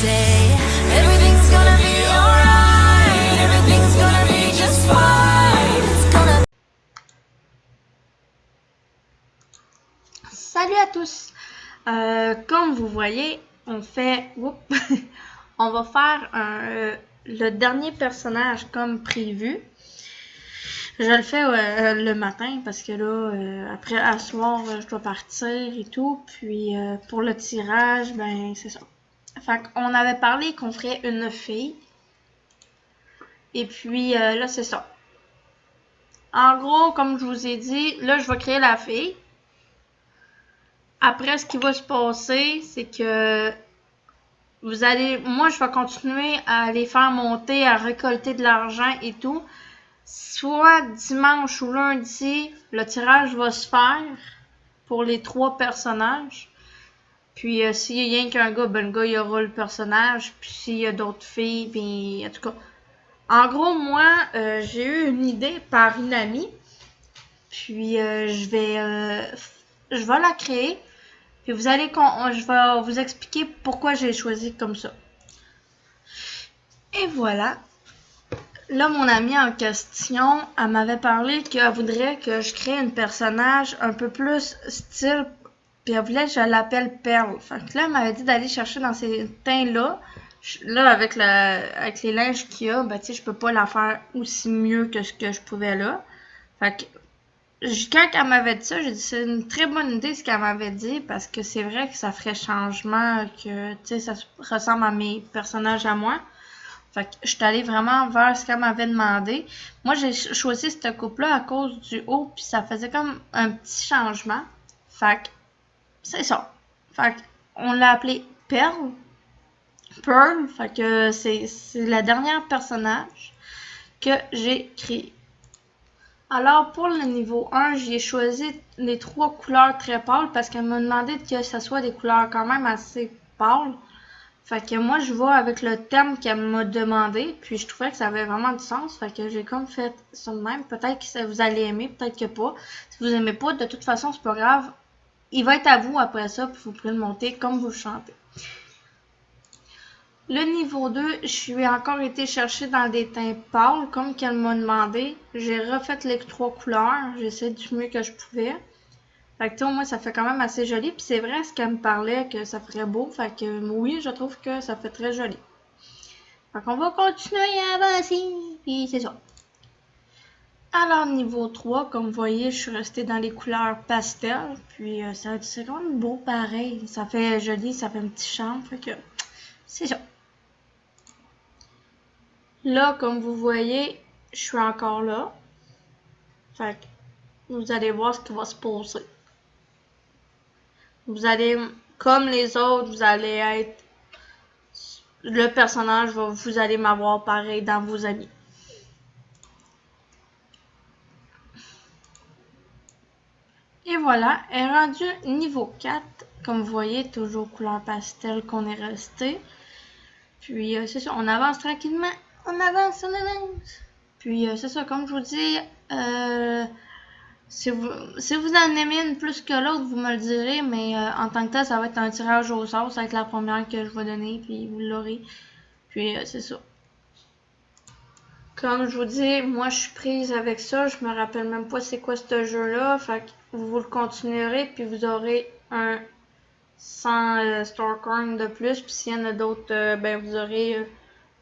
say everything's gonna be alright, everything's gonna be just fine. It's gonna... Salut à tous! Comme vous voyez, on fait... on va faire le dernier personnage comme prévu. Je le fais le matin parce que là, après, à soir, je dois partir et tout. Puis pour le tirage, ben c'est ça. Fait qu'on avait parlé qu'on ferait une fille. Et puis là, c'est ça. En gros, comme je vous ai dit, là, je vais créer la fille. Après, ce qui va se passer, c'est que vous allez... Moi, je vais continuer à les faire monter, à récolter de l'argent et tout. Soit dimanche ou lundi, le tirage va se faire pour les 3 personnages. Puis s'il y a rien qu'un gars, ben le gars il aura le personnage. Puis s'il y a d'autres filles, puis en tout cas. En gros, moi, j'ai eu une idée par une amie. Puis je vais la créer. Puis vous allez je vais vous expliquer pourquoi j'ai choisi comme ça. Et voilà. Là, mon amie en question, elle m'avait parlé qu'elle voudrait que je crée un personnage un peu plus style, puis elle voulait que je l'appelle Perle. Fait que là, elle m'avait dit d'aller chercher dans ces teints-là. Là, avec les linges qu'il y a, ben tu sais, je peux pas la faire aussi mieux que ce que je pouvais là. Fait que quand elle m'avait dit ça, j'ai dit c'est une très bonne idée ce qu'elle m'avait dit, parce que c'est vrai que ça ferait changement, que tu sais, ça ressemble à mes personnages à moi. Fait que je suis allée vraiment vers ce qu'elle m'avait demandé. Moi, j'ai choisi cette coupe-là à cause du haut, puis ça faisait comme un petit changement. Fait que c'est ça. Fait que on l'a appelé Pearl. Pearl. Fait que c'est la dernière personnage que j'ai créé. Alors, pour le niveau 1, j'ai choisi les 3 couleurs très pâles parce qu'elle m'a demandé que ce soit des couleurs quand même assez pâles. Fait que moi, je vais avec le thème qu'elle m'a demandé, puis je trouvais que ça avait vraiment du sens. Fait que j'ai comme fait ça de même. Peut-être que vous allez aimer, peut-être que pas. Si vous aimez pas, de toute façon, c'est pas grave. Il va être à vous après ça, puis vous pourrez le monter comme vous le chantez. Le niveau 2, je suis encore été chercher dans des teints pâles, comme qu'elle m'a demandé. J'ai refait les 3 couleurs. J'ai essayé du mieux que je pouvais. Fait que, tu sais, au moins, ça fait quand même assez joli. Puis c'est vrai, ce qu'elle me parlait, que ça ferait beau. Fait que, oui, je trouve que ça fait très joli. Fait qu'on va continuer à avancer. Puis c'est ça. Alors, niveau 3, comme vous voyez, je suis restée dans les couleurs pastel. Puis c'est quand même beau pareil. Ça fait joli, ça fait un petit charme. Fait que, c'est ça. Là, comme vous voyez, je suis encore là. Fait que, vous allez voir ce qui va se passer. Vous allez, comme les autres, vous allez être... Le personnage, vous allez m'avoir pareil dans vos amis. Et voilà, elle est rendue niveau 4. Comme vous voyez, toujours couleur pastel qu'on est resté. Puis c'est ça, on avance tranquillement. On avance, on avance. Puis c'est ça, comme je vous dis, si vous en aimez une plus que l'autre, vous me le direz. Mais en tant que tel, ça va être un tirage au sort. Ça va être la première que je vais donner, puis vous l'aurez. Puis c'est ça. Comme je vous dis, moi je suis prise avec ça, je me rappelle même pas c'est quoi ce jeu-là, fait que vous le continuerez, puis vous aurez un 100 Star Coin de plus, puis s'il y en a d'autres, ben vous aurez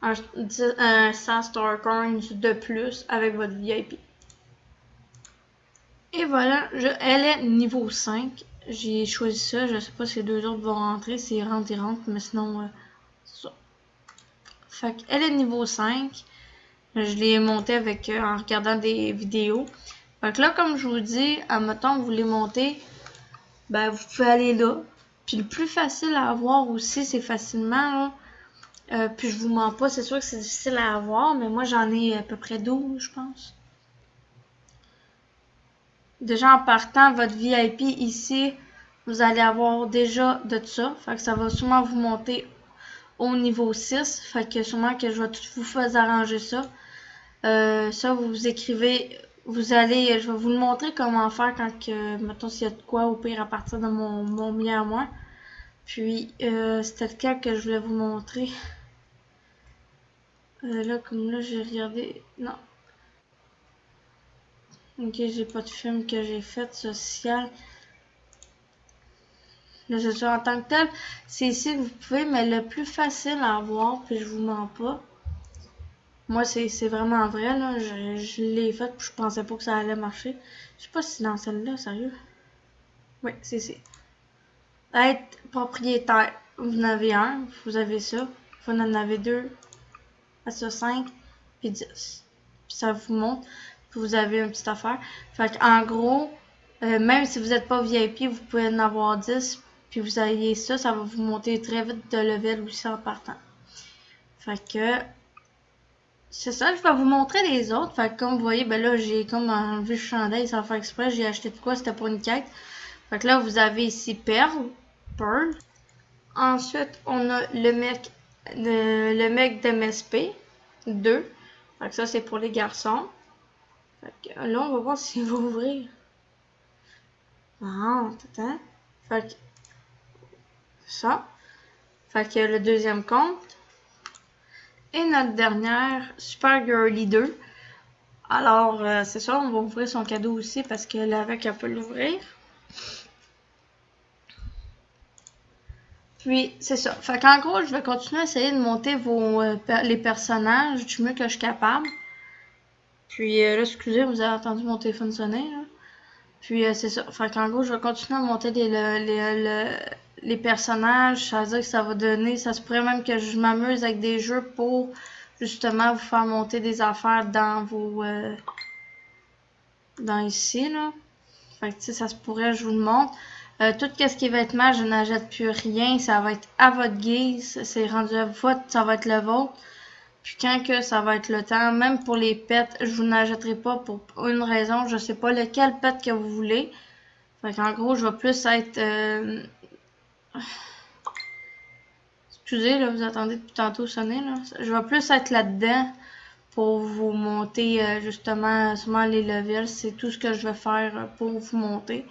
un 100 Star Coins de plus avec votre VIP. Et voilà, elle est niveau 5, j'ai choisi ça, je sais pas si les 2 autres vont rentrer, s'ils rentrent, ils rentrent, mais sinon, c'est ça. Fait qu'elle est niveau 5. Je l'ai monté avec en regardant des vidéos. Fait que là, comme je vous dis, admettons que vous les montez, ben vous pouvez aller là. Puis le plus facile à avoir aussi, c'est facilement, là. Puis je vous mens pas, c'est sûr que c'est difficile à avoir, mais moi j'en ai à peu près 12, je pense. Déjà en partant, votre VIP ici, vous allez avoir déjà de ça. Fait que ça va sûrement vous monter au niveau 6. Fait que sûrement que je vais tout vous faire arranger ça. Ça, vous écrivez, je vais vous le montrer comment faire quand que, mettons s'il y a de quoi au pire à partir de mon lien à moi. Puis, c'était lequel que je voulais vous montrer. Là, comme là, j'ai regardé... Non. Ok, j'ai pas de film que j'ai fait social. Là, je suis en tant que tel, c'est ici que vous pouvez, mais le plus facile à voir, puis je vous mens pas. Moi, c'est vraiment vrai, là. Je l'ai fait, puis je pensais pas que ça allait marcher. Je sais pas si c'est dans celle-là, sérieux. Oui, c'est ici. Être propriétaire. Vous en avez un, vous avez ça. Vous en avez deux, à ça 5, puis 10. Puis ça vous montre, puis vous avez une petite affaire. Fait qu'en gros, même si vous n'êtes pas VIP, vous pouvez en avoir 10, puis vous ayez ça, ça va vous monter très vite de level aussi en partant. Fait que, c'est ça, je vais vous montrer les autres. Fait que comme vous voyez, ben là, j'ai comme enlevé le chandail sans faire exprès, j'ai acheté de quoi, c'était pour une quête. Fait que là, vous avez ici Pearl. Ensuite, on a le mec d'MSP 2. Fait que ça, c'est pour les garçons. Fait que là, on va voir s'il va ouvrir. Ah, attends. Fait que ça. Fait que le deuxième compte. Et notre dernière, Super Girly 2. Alors, c'est ça, on va ouvrir son cadeau aussi parce que l'avec, elle peut l'ouvrir. Puis, c'est ça. Fait qu'en gros, je vais continuer à essayer de monter les personnages du mieux que je suis capable. Puis là, excusez, vous avez entendu mon téléphone sonner, là. Puis c'est ça. Fait qu'en gros, je vais continuer à monter les personnages. Ça veut dire que ça va donner. Ça se pourrait même que je m'amuse avec des jeux pour justement vous faire monter des affaires dans vos. Dans ici, là. Fait que tu sais, ça se pourrait, je vous le montre. Tout ce qui va être mal, je n'achète plus rien. Ça va être à votre guise. C'est rendu à votre, ça va être le vôtre. Puis quand que ça va être le temps, même pour les pets, je vous n'achèterai pas pour une raison. Je sais pas lequel pet que vous voulez. Fait qu'en gros, je vais plus être... Excusez, là, vous attendez depuis tantôt sonner, là. Je vais plus être là-dedans pour vous monter, justement, sûrement les levels. C'est tout ce que je vais faire pour vous monter.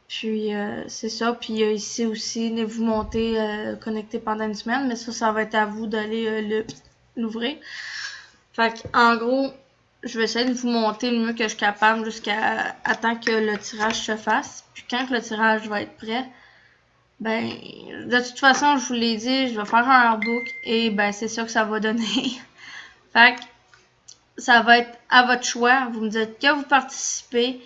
Puis, c'est ça. Puis, ici aussi, vous monter connecté pendant une semaine. Mais ça va être à vous d'aller l'ouvrir. Fait qu'en gros, je vais essayer de vous monter le mieux que je suis capable jusqu'à temps que le tirage se fasse. Puis quand que le tirage va être prêt, ben, de toute façon, je vous l'ai dit, je vais faire un artbook et ben, c'est ça que ça va donner. Fait que ça va être à votre choix. Vous me dites que vous participez.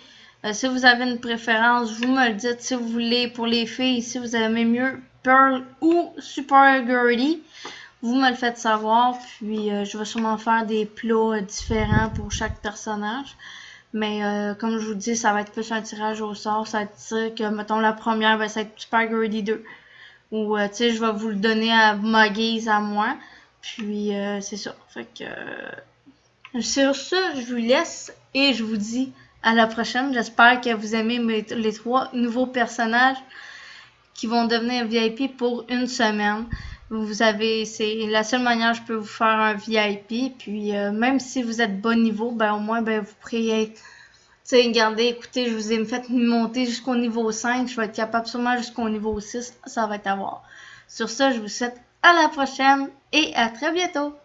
Si vous avez une préférence, vous me le dites. Si vous voulez, pour les filles, si vous aimez mieux Pearl ou Super Girly, vous me le faites savoir. Puis, je vais sûrement faire des plats différents pour chaque personnage. Mais comme je vous dis, ça va être plus un tirage au sort. Ça va être dire que, mettons, la première, ben, ça va être Super Girly 2. Ou, tu sais, je vais vous le donner à ma guise à moi. Puis, c'est ça. Fait que, sur ça, je vous laisse et je vous dis à la prochaine. J'espère que vous aimez les 3 nouveaux personnages qui vont devenir VIP pour une semaine. Vous avez, c'est la seule manière que je peux vous faire un VIP. Puis, même si vous êtes bas niveau, ben, au moins, ben, vous pourriez être... Tu sais, regardez, écoutez, je vous ai fait monter jusqu'au niveau 5. Je vais être capable sûrement jusqu'au niveau 6. Ça va être à voir. Sur ça, je vous souhaite à la prochaine et à très bientôt.